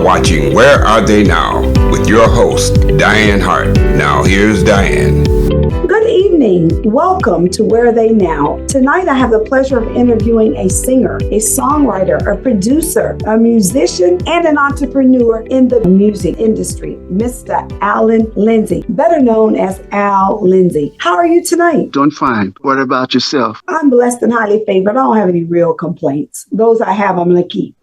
watching Where Are They Now with your host, Dianne Hart. Now here's Dianne. Good evening. Welcome to Where Are They Now? Tonight I have the pleasure of interviewing a singer, a songwriter, a producer, a musician, and an entrepreneur in the music industry, Mr. Alan Lindsey, better known as Al Lindsey. How are you tonight? Doing fine. What about yourself? I'm blessed and highly favored. I don't have any real complaints. Those I have, I'm going to keep.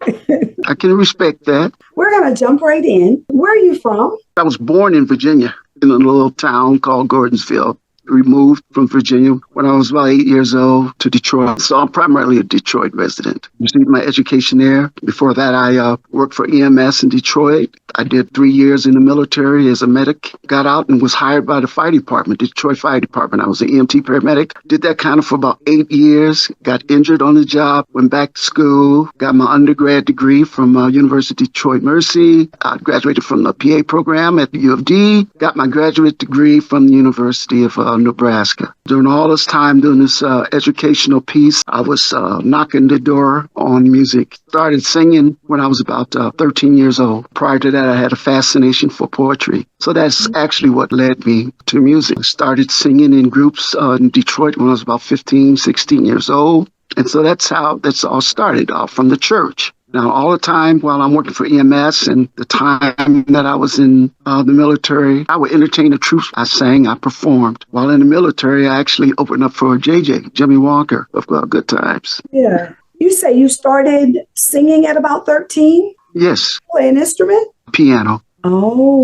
I can respect that. We're going to jump right in. Where are you from? I was born in Virginia in a little town called Gordonsville. Removed from Virginia when I was about 8 years old to Detroit. So I'm primarily a Detroit resident. Received my education there. Before that, I worked for EMS in Detroit. I did 3 years in the military as a medic. Got out and was hired by the fire department, Detroit Fire Department. I was an EMT paramedic. Did that kind of for about 8 years. Got injured on the job. Went back to school. Got my undergrad degree from University of Detroit Mercy. I graduated from the PA program at the U of D. Got my graduate degree from the University of Nebraska. During all this time doing this educational piece, I was knocking the door on music. Started singing when I was about 13 years old. Prior to that, I had a fascination for poetry. So that's actually what led me to music. I started singing in groups in Detroit when I was about 15, 16 years old. And so that's how that's all started from the church. Now, all the time while I'm working for EMS and the time that I was in the military, I would entertain the troops. I sang, I performed. While in the military, I actually opened up for Jimmy Walker of Good Times. Yeah. You say you started singing at about 13? Yes. Play an instrument? Piano. Oh,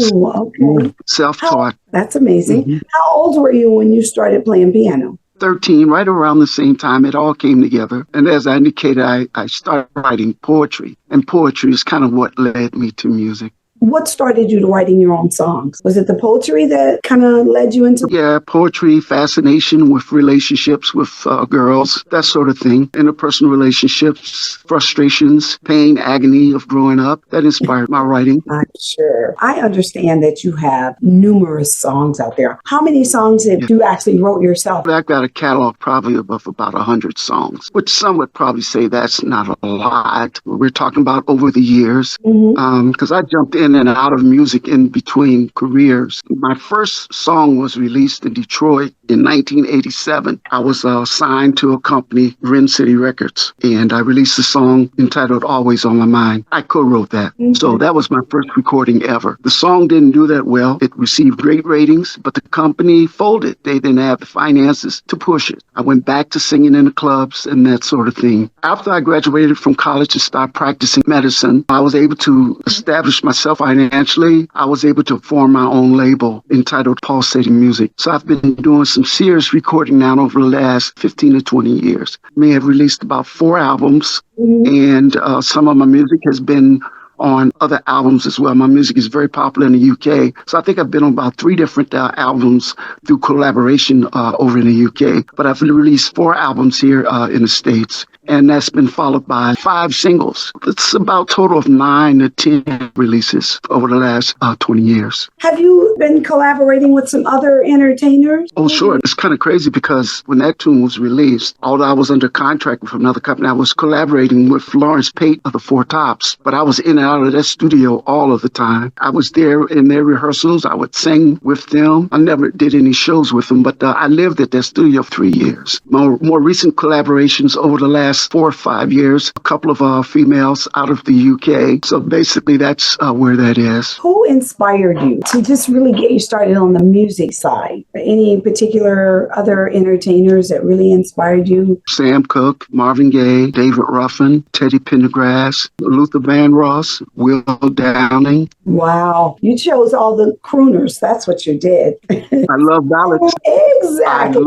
okay. Self-taught. That's amazing. Mm-hmm. How old were you when you started playing piano? 13, right around the same time, it all came together. And as I indicated, I started writing poetry. And poetry is kind of what led me to music. What started you to writing your own songs? Was it the poetry that kind of led you into? Yeah, poetry, fascination with relationships with girls, that sort of thing. Interpersonal relationships, frustrations, pain, agony of growing up. That inspired my writing. I'm sure. I understand that you have numerous songs out there. How many songs have you actually wrote yourself? I've got a catalog probably of about 100 songs, which some would probably say that's not a lot. We're talking about over the years, because I jumped in and out of music in between careers. My first song was released in Detroit in 1987. I was signed to a company, Ren City Records, and I released a song entitled Always on My Mind. I co-wrote that. So that was my first recording ever. The song didn't do that well. It received great ratings, but the company folded. They didn't have the finances to push it. I went back to singing in the clubs and that sort of thing. After I graduated from college and started practicing medicine, I was able to establish myself financially. I was able to form my own label entitled Pulsating Music. So I've been doing some serious recording now over the last 15 to 20 years. I may have released about 4 albums, and some of my music has been on other albums as well. My music is very popular in the UK. So I think I've been on about 3 different albums through collaboration over in the UK. But I've released 4 albums here in the States. And that's been followed by 5 singles. It's about a total of 9 to 10 releases over the last 20 years. Have you been collaborating with some other entertainers? Oh, sure. It's kind of crazy because when that tune was released, although I was under contract with another company, I was collaborating with Lawrence Payton of the Four Tops. But I was in and out of that studio all of the time. I was there in their rehearsals. I would sing with them. I never did any shows with them, but I lived at that studio for 3 years. My more recent collaborations over the last 4 or 5 years, a couple of females out of the UK. So basically that's where that is. Who inspired you to just really get you started on the music side? Any particular other entertainers that really inspired you? Sam Cooke, Marvin Gaye, David Ruffin, Teddy Pendergrass, Luther Vandross, Will Downing. Wow. You chose all the crooners. That's what you did. I love ballads. Exactly.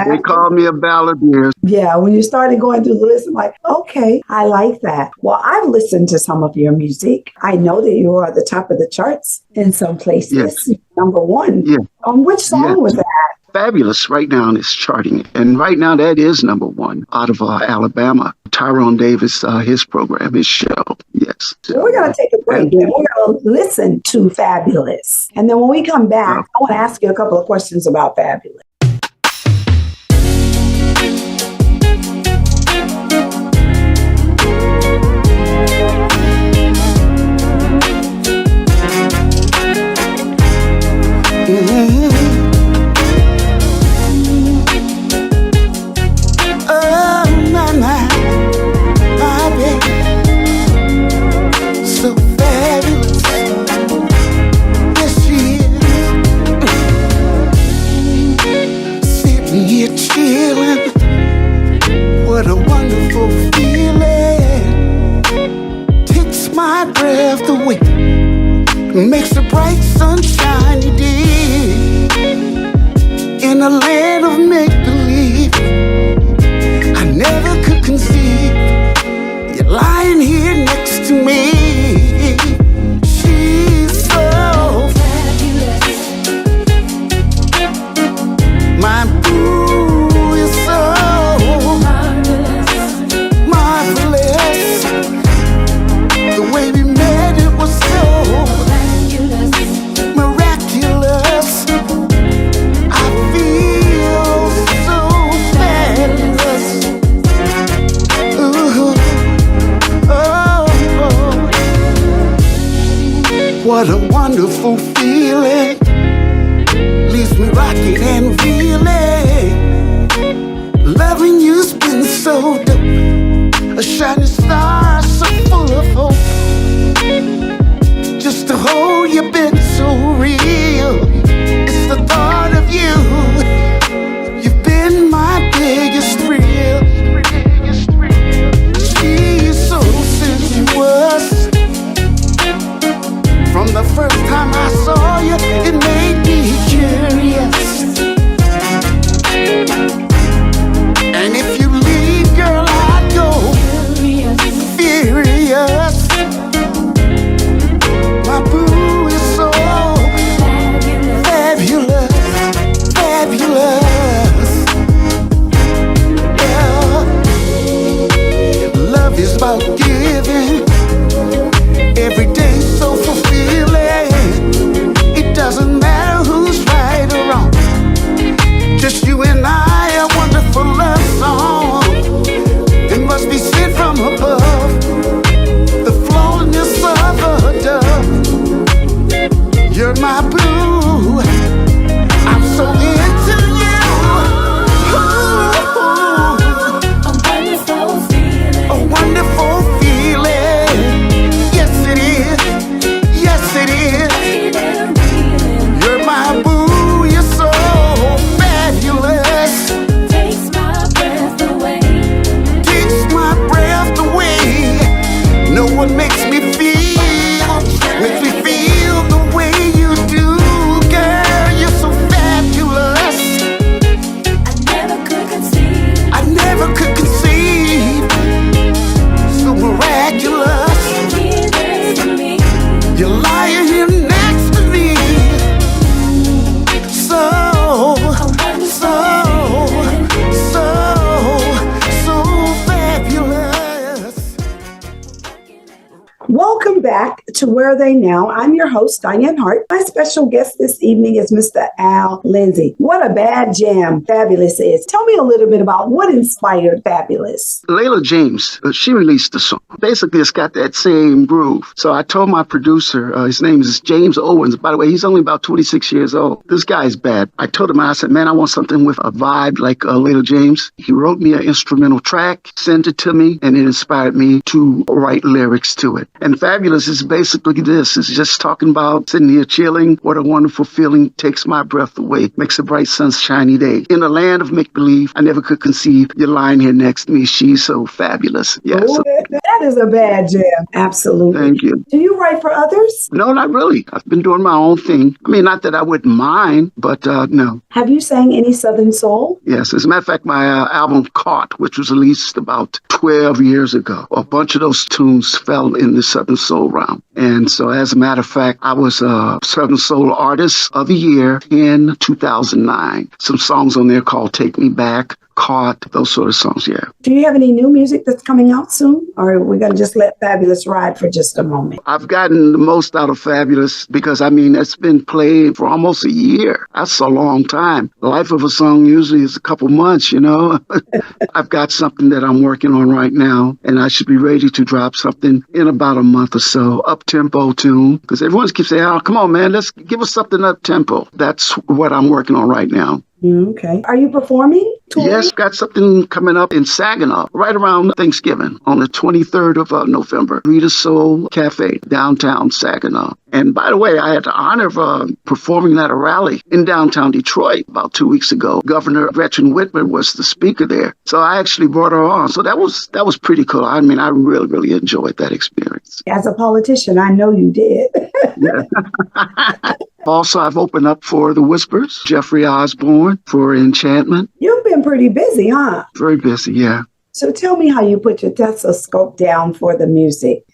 They call me a balladeer. Yeah, when you started going through the list, I'm like, okay, I like that. Well, I've listened to some of your music. I know that you are at the top of the charts in some places. Yes. Number 1. Yeah. Which song was that? Fabulous right now is charting. And right now that is number 1 out of Alabama. Tyrone Davis, his program, his show. Yes. So we're going to take a break and we're going to listen to Fabulous. And then when we come back, I want to ask you a couple of questions about Fabulous. makes a bright sunshiny day in a land of make-believe. I never could conceive you're lying here next to me. She's so fabulous. My boo is so marvelous. The way we met, it was so miraculous. I feel so fabulous. Ooh, oh, what a wonderful feeling. Leaves me rocking and feeling. Loving you's been so dope. A shining star so full of hope. Just to hold you been so real. It's the thought of you. You've been my biggest thrill. She's so sensuous. From the first time I saw you, it made me curious. And if you leave, girl, I'd go furious. My boo is so fabulous, fabulous. Yeah. Love is about giving. Every day so fulfilling. It doesn't matter who's right or wrong. Just you and I, a wonderful love song. It must be sent from above. The flowiness of a dove. You're my boo. I'm so into you. Ooh, a wonderful feeling. A wonderful feeling. Yes, it is. Yes, it is. You're my boo. You're so fabulous. Takes my breath away. Takes my breath away. No one makes me feel the way you do, girl. You're so fabulous. I never could conceive. So miraculous. You're lying here next to me. So fabulous. Welcome back to Where Are They Now? I'm your host, Dianne Hart. My special guest this evening is Mr. Al Lindsey. What a bad jam Fabulous is. Tell me a little bit about what inspired Fabulous. Layla James, she released the song. Basically, it's got that same groove. So I told my producer, his name is James Owens. By the way, he's only about 26 years old. This guy's bad. I told him, I said, man, I want something with a vibe like Layla James. He wrote me an instrumental track, sent it to me, and it inspired me to write lyrics to it. And Fabulous is basically this. It's just talking about sitting here chilling. What a wonderful feeling. Takes my breath away. Makes a bright sunshiny day. In a land of make-believe, I never could conceive. You're lying here next to me. She's so fabulous. Yeah, Oh, that is a bad jam. Absolutely. Thank you. Do you write for others? No, not really. I've been doing my own thing. I mean, not that I wouldn't mind, but no. Have you sang any Southern Soul? Yes, as a matter of fact, my album Caught, which was released about 12 years ago, a bunch of those tunes fell in the Southern Soul realm. And so as a matter of fact, I was a Southern Soul Artist of the Year in 2009. Some songs on there called Take Me Back, Caught, those sort of songs, yeah. Do you have any new music that's coming out soon? Or are we going to just let Fabulous ride for just a moment? I've gotten the most out of Fabulous because, I mean, it's been played for almost a year. That's a long time. The life of a song usually is a couple months, you know. I've got something that I'm working on right now, and I should be ready to drop something in about a month or so. Up-tempo tune, because everyone keeps saying, oh, come on, man, let's give us something up-tempo. That's what I'm working on right now. Okay. Are you performing? Touring? Yes, got something coming up in Saginaw right around Thanksgiving on the 23rd of November. Rita Soul Cafe, downtown Saginaw. And by the way, I had the honor of performing at a rally in downtown Detroit about 2 weeks ago. Governor Gretchen Whitmer was the speaker there. So I actually brought her on. So that was pretty cool. I mean, I really, really enjoyed that experience. As a politician, I know you did. Yeah. Also, I've opened up for The Whispers, Jeffrey Osborne for Enchantment. You've been pretty busy, huh? Very busy, yeah. So tell me how you put your stethoscope down for the music.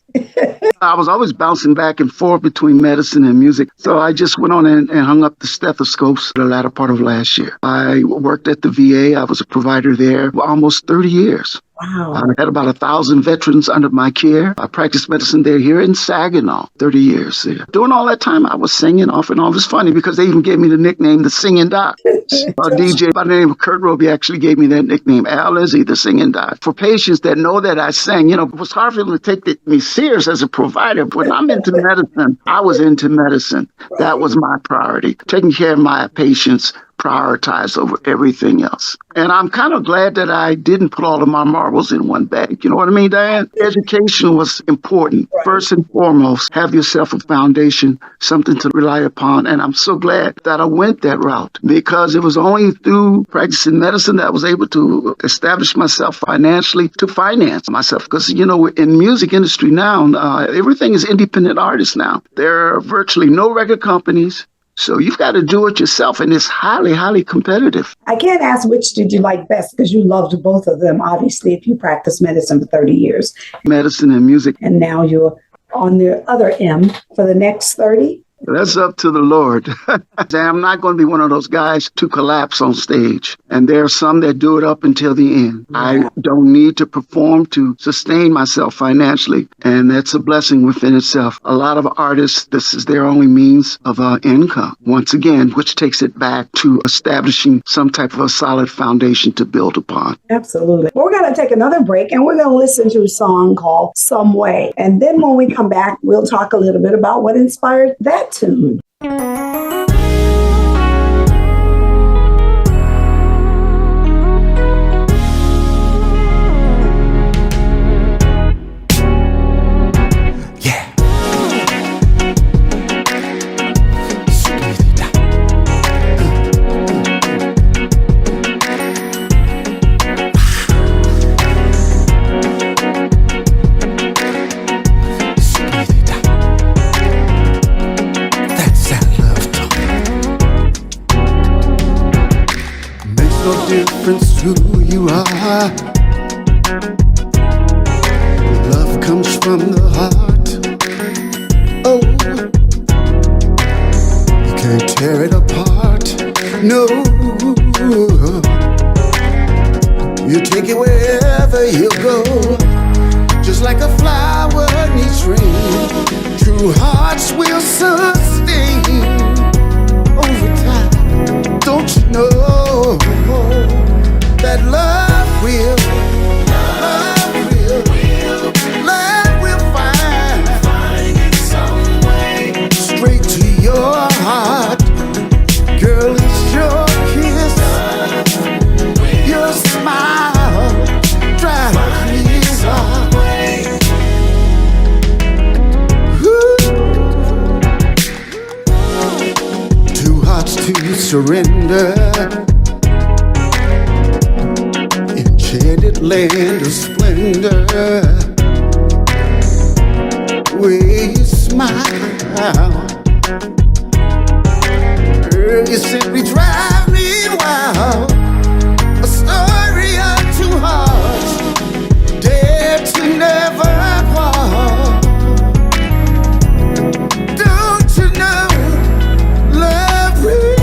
I was always bouncing back and forth between medicine and music. So I just went on and hung up the stethoscopes the latter part of last year. I worked at the VA. I was a provider there for almost 30 years. Wow. I had about 1,000 veterans under my care. I practiced medicine there here in Saginaw, 30 years there. During all that time, I was singing off and on. It's funny because they even gave me the nickname, the Singing Doc. A DJ by the name of Kurt Roby actually gave me that nickname, Al Izzy, the Singing Doc. For patients that know that I sang, it was hard for them to take me serious as a provider. But when I'm into medicine, I was into medicine. That was my priority. Taking care of my patients prioritized over everything else. And I'm kind of glad that I didn't put all of my marbles in one bag. You know what I mean, Diane? Education was important. Right. First and foremost, have yourself a foundation, something to rely upon. And I'm so glad that I went that route because it was only through practicing medicine that I was able to establish myself financially to finance myself. Because, in music industry now, everything is independent artists now. There are virtually no record companies. So you've got to do it yourself, and it's highly, highly competitive. I can't ask which did you like best because you loved both of them, obviously, if you practiced medicine for 30 years. Medicine and music. And now you're on the other M for the next 30? That's up to the Lord. I'm not going to be one of those guys to collapse on stage. And there are some that do it up until the end. Yeah. I don't need to perform to sustain myself financially. And that's a blessing within itself. A lot of artists, this is their only means of income. Once again, which takes it back to establishing some type of a solid foundation to build upon. Absolutely. Well, we're going to take another break and we're going to listen to a song called Some Way. And then when we come back, we'll talk a little bit about what inspired that tune. Difference who you are. Love comes from the heart. Oh, you can't tear it apart. No, you take it wherever you go. Just like a flower needs rain, true hearts will sustain over time. Don't you know that love will find its some way straight to your heart. Girl, it's your kiss, your smile drives me away. Two hearts to surrender. Enchanted land of splendor, where you smile, girl, you simply drive me wild. A story of two hearts, dare to never part. Don't you know, love real.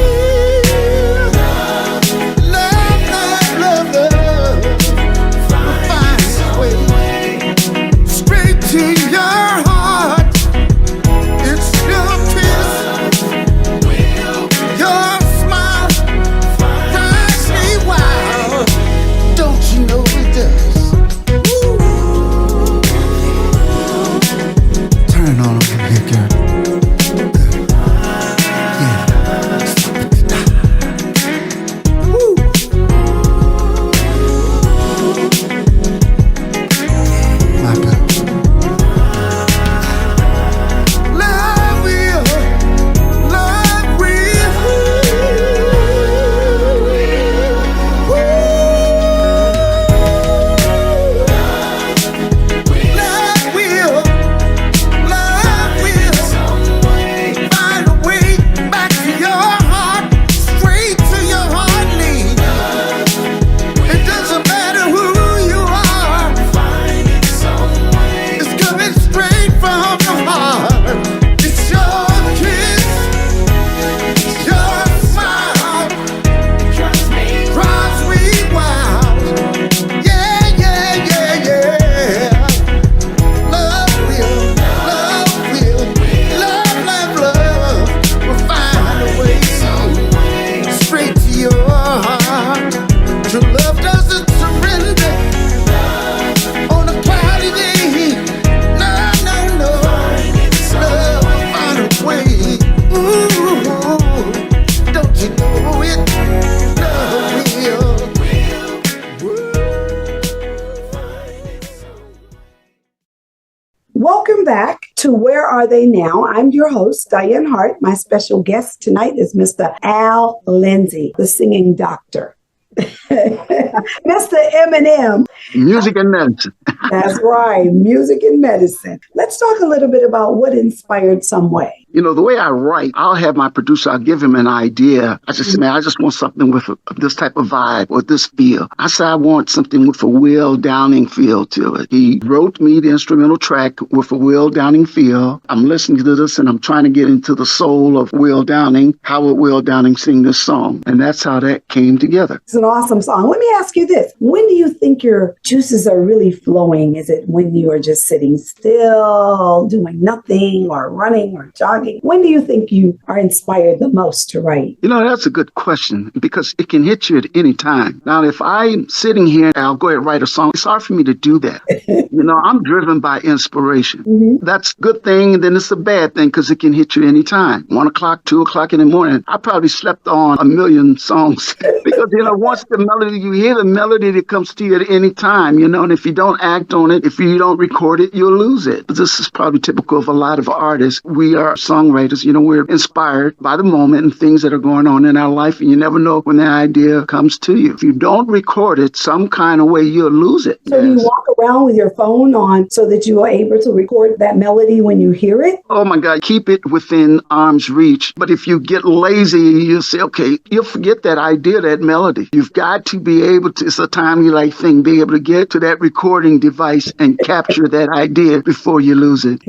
Welcome back to Where Are They Now? I'm your host, Dianne Hart. My special guest tonight is Mr. Al Lindsey, the singing doctor. Mr. Eminem. Music and medicine. That's right, music and medicine. Let's talk a little bit about what inspired Some Way. You know, the way I write, I'll have my producer, I'll give him an idea. I just say, man, I just want something with this type of vibe or this feel. I said, I want something with a Will Downing feel to it. He wrote me the instrumental track with a Will Downing feel. I'm listening to this and I'm trying to get into the soul of Will Downing. How would Will Downing sing this song? And that's how that came together. It's an awesome song. Let me ask you this. When do you think your juices are really flowing? Is it when you are just sitting still, doing nothing, or running or jogging? When do you think you are inspired the most to write? You know, that's a good question because it can hit you at any time. Now, if I'm sitting here, I'll go ahead and write a song. It's hard for me to do that. You know, I'm driven by inspiration. Mm-hmm. That's a good thing, and then it's a bad thing because it can hit you any time. 1 o'clock, 2 o'clock in the morning. I probably slept on 1 million songs because, you know, once the melody, you hear the melody that comes to you at any time, you know, and if you don't act on it, if you don't record it, you'll lose it. This is probably typical of a lot of artists. We are songwriters, you know, we're inspired by the moment and things that are going on in our life, and you never know when the idea comes to you. If you don't record it some kind of way, you'll lose it. So you walk around with your phone on so that you are able to record that melody when you hear it? Oh my God, keep it within arm's reach. But if you get lazy, you'll say, okay, you'll forget that idea, that melody. You've got to be able to, it's a timely thing, be able to get to that recording device and capture that idea before you lose it.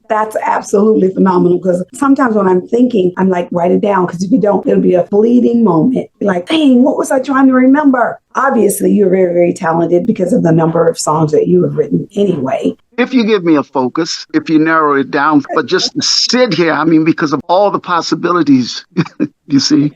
That's absolutely phenomenal, because sometimes when I'm thinking, I'm like, write it down, because if you don't, it'll be a fleeting moment. Like, dang, what was I trying to remember? Obviously, you're very, very talented because of the number of songs that you have written anyway. If you give me a focus, if you narrow it down, but just to sit here, I mean, because of all the possibilities, you see.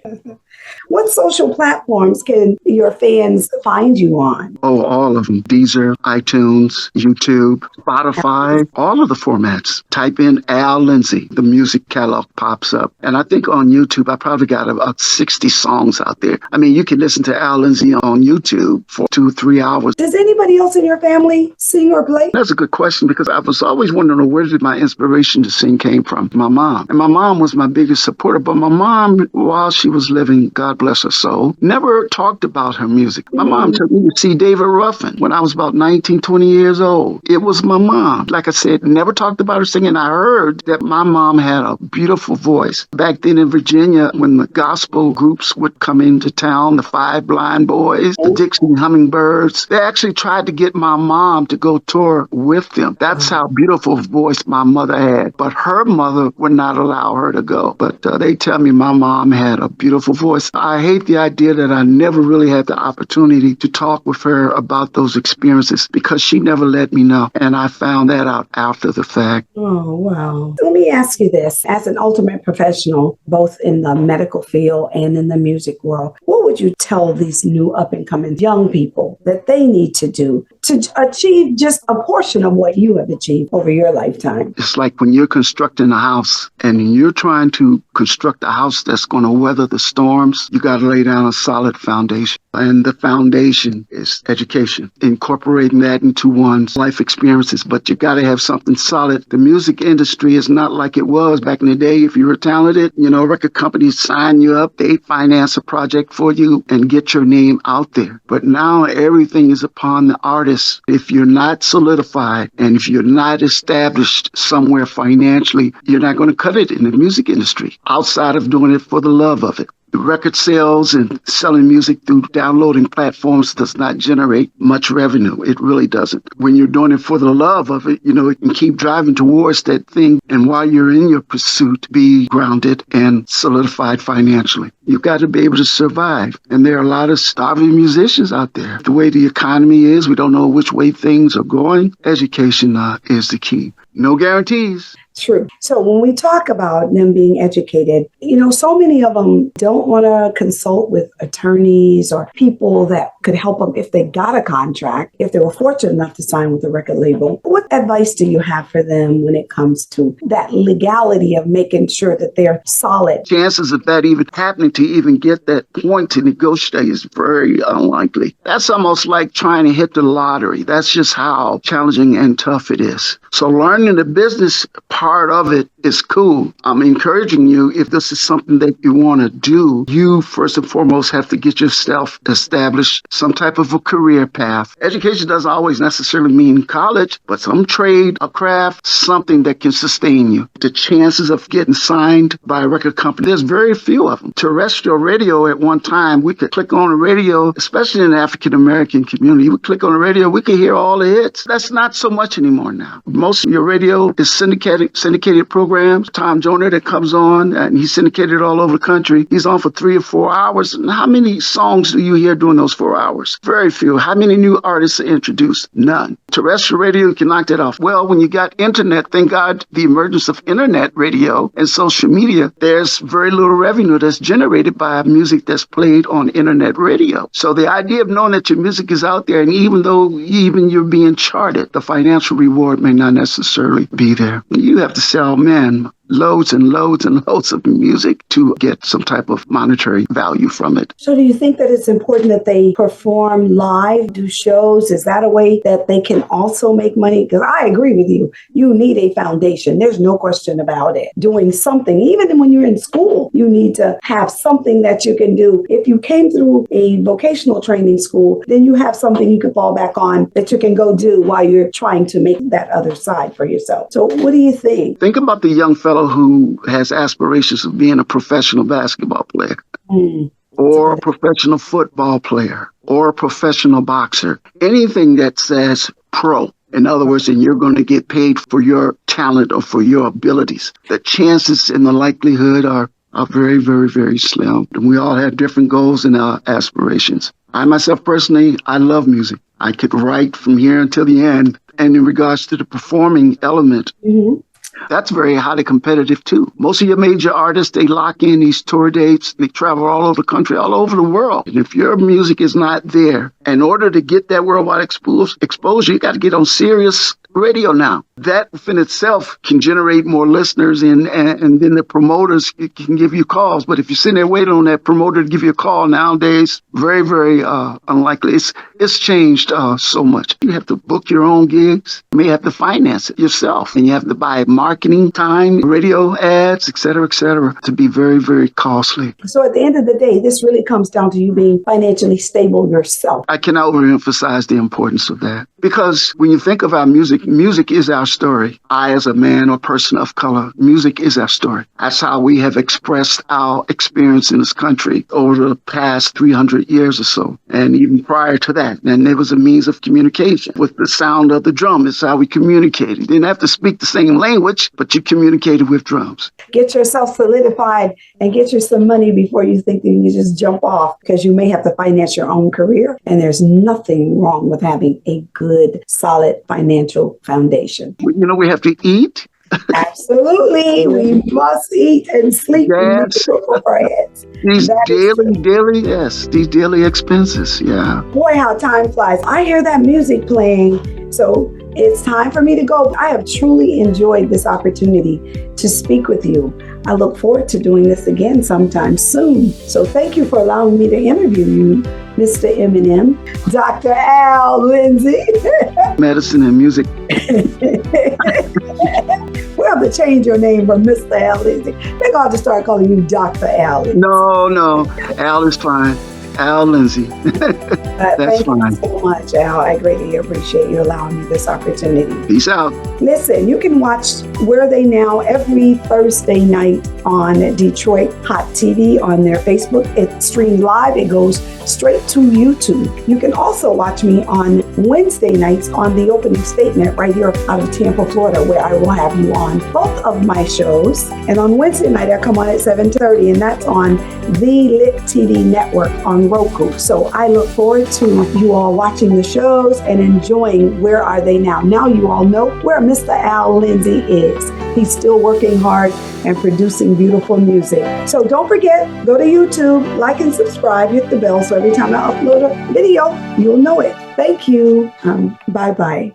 What social platforms can your fans find you on? Oh, all of them. Deezer, iTunes, YouTube, Spotify, all of the formats. Type in Al Lindsey, the music catalog pops up. And I think on YouTube, I probably got about 60 songs out there. I mean, you can listen to Al Lindsey on YouTube for 2 or 3 hours. Does anybody else in your family sing or play? That's a good question, because I was always wondering where did my inspiration to sing came from. My mom. And my mom was my biggest supporter. But my mom, while she was living, God bless her soul, never talked about her music. My mom took me to see David Ruffin when I was about 19, 20 years old. It was my mom. Like I said, never talked about her singing. I heard that my mom had a beautiful voice. Back then in Virginia, when the gospel groups would come into town, the Five Blind Boys, the Dixie Hummingbirds, they actually tried to get my mom to go tour with them. That's how beautiful voice my mother had. But her mother would not allow her to go. But they tell me my mom had a beautiful voice. I hate the idea that I never really had the opportunity to talk with her about those experiences because she never let me know. And I found that out after the fact. Oh, wow. Let me ask you this. As an ultimate professional, both in the medical field and in the music world, what would you tell these new up-and-coming young people that they need to do to achieve just a portion of what you have achieved over your lifetime? It's like when you're constructing a house and you're trying to construct a house that's going to weather the storms, you got to lay down a solid foundation. And the foundation is education, incorporating that into one's life experiences. But you got to have something solid. The music industry is not like it was back in the day. If you were talented, you know, record companies sign you up, they finance a project for you and get your name out there. But now everything is upon the artist. If you're not solidified and if you're not established somewhere financially, you're not going to cut it in the music industry outside of doing it for the love of it. Record sales and selling music through downloading platforms does not generate much revenue. It really doesn't. When you're doing it for the love of it, you know, it can keep driving towards that thing. And while you're in your pursuit, be grounded and solidified financially. You've got to be able to survive. And there are a lot of starving musicians out there. The way the economy is, we don't know which way things are going. Education is the key. No guarantees. True. So when we talk about them being educated, you know, so many of them don't want to consult with attorneys or people that could help them if they got a contract, if they were fortunate enough to sign with a record label. What advice do you have for them when it comes to that legality of making sure that they're solid? Chances of that even happening to even get that point to negotiate is very unlikely. That's almost like trying to hit the lottery. That's just how challenging and tough it is. So learning the business part of it is cool. I'm encouraging you, if this is something that you want to do, you first and foremost have to get yourself established, some type of a career path. Education doesn't always necessarily mean college, but some trade, a craft, something that can sustain you. The chances of getting signed by a record company, there's very few of them. Terrestrial radio at one time, we could click on the radio, especially in the African-American community, you would click on the radio, we could hear all the hits. That's not so much anymore now. Most of your radio is syndicated programs. Tom Joyner that comes on, and he's syndicated all over the country. He's on for 3 or 4 hours. And how many songs do you hear during those 4 hours? Very few. How many new artists are introduced? None. Terrestrial radio, you can knock that off. Well, when you got internet, thank God the emergence of internet radio and social media, there's very little revenue that's generated by music that's played on internet radio. So the idea of knowing that your music is out there, and even though you're being charted, the financial reward may not necessarily be there. You have to sell, man, loads and loads and loads of music to get some type of monetary value from it. So do you think that it's important that they perform live, do shows? Is that a way that they can also make money? Because I agree with you. You need a foundation. There's no question about it. Doing something, even when you're in school, you need to have something that you can do. If you came through a vocational training school, then you have something you can fall back on that you can go do while you're trying to make that other side for yourself. So what do you think? Think about the young fellow who has aspirations of being a professional basketball player or a professional football player or a professional boxer. Anything that says pro. In other words, and you're going to get paid for your talent or for your abilities. The chances and the likelihood are very, very, very slim. And we all have different goals and aspirations. I myself personally, I love music. I could write from here until the end. And in regards to the performing element, that's very highly competitive too. Most of your major artists, they lock in these tour dates. They travel all over the country, all over the world. And if your music is not there, in order to get that worldwide exposure, you got to get on Sirius radio now. That in itself can generate more listeners, and then the promoters can give you calls. But if you're sitting there waiting on that promoter to give you a call nowadays, very, very unlikely. It's changed so much. You have to book your own gigs. You may have to finance it yourself. And you have to buy marketing time, radio ads, et cetera, to be very, very costly. So at the end of the day, this really comes down to you being financially stable yourself. I cannot overemphasize the importance of that. Because when you think of our music, music is our story. I, as a man or person of color, music is our story. That's how we have expressed our experience in this country over the past 300 years or so. And even prior to that. And there was a means of communication with the sound of the drum. It's how we communicated. You didn't have to speak the same language, but you communicated with drums. Get yourself solidified and get you some money before you think that you can just jump off, because you may have to finance your own career. And there's nothing wrong with having a good, solid financial foundation. You know, we have to eat. Absolutely. We must eat and sleep. Yes. These daily expenses. Yeah. Boy, how time flies. I hear that music playing. So it's time for me to go. I have truly enjoyed this opportunity to speak with you. I look forward to doing this again sometime soon. So thank you for allowing me to interview you, Mr. Eminem, Dr. Al Lindsey. Medicine and music. We'll have to change your name from Mr. Al Lindsey. They're going to start calling you Dr. Al Lindsey. No. Al is fine. Al Lindsey. That's fine. Thank you so much, Al. I greatly appreciate you allowing me this opportunity. Peace out. Listen, you can watch Where Are They Now every Thursday night on Detroit Hot TV on their Facebook. It streams live. It goes straight to YouTube. You can also watch me on Wednesday nights on The Opening Statement right here out of Tampa, Florida, where I will have you on both of my shows. And on Wednesday night, I come on at 7:30, and that's on the Lit TV network on Roku. So I look forward to you all watching the shows and enjoying Where Are They Now. Now you all know where Mr. Al Lindsey is. he's still working hard and producing beautiful music. So don't forget, go to YouTube, like and subscribe, hit the bell so every time I upload a video, you'll know it. Thank you. Bye-bye.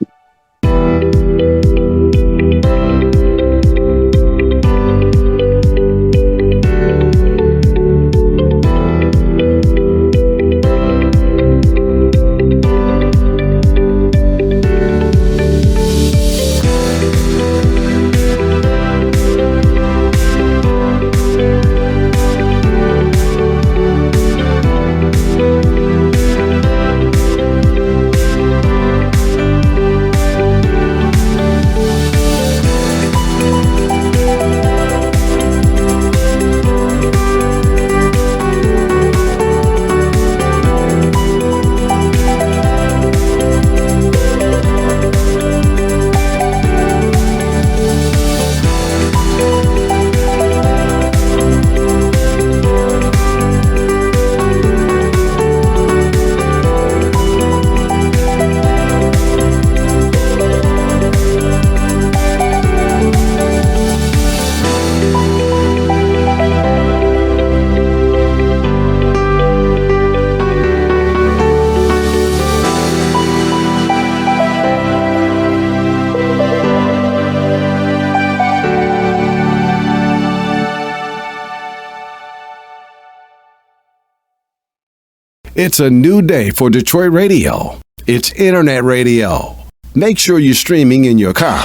It's a new day for Detroit radio. It's internet radio. Make sure you're streaming in your car.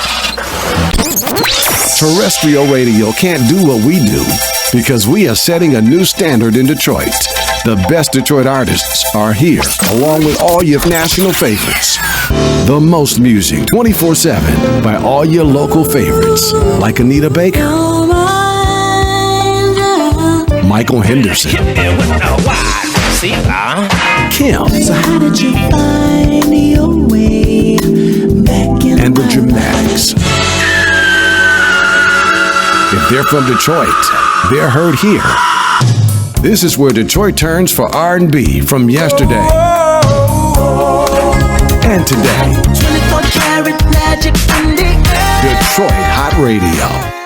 Terrestrial radio can't do what we do because we are setting a new standard in Detroit. The best Detroit artists are here, along with all your national favorites. The most music 24/7 by all your local favorites, like Anita Baker, Michael Henderson, Kim, So how did you find your way back in and the Dramatics. If they're from Detroit, they're heard here. This is where Detroit turns for R&B from yesterday and today. 24 karat magic in the air. Detroit Hot Radio.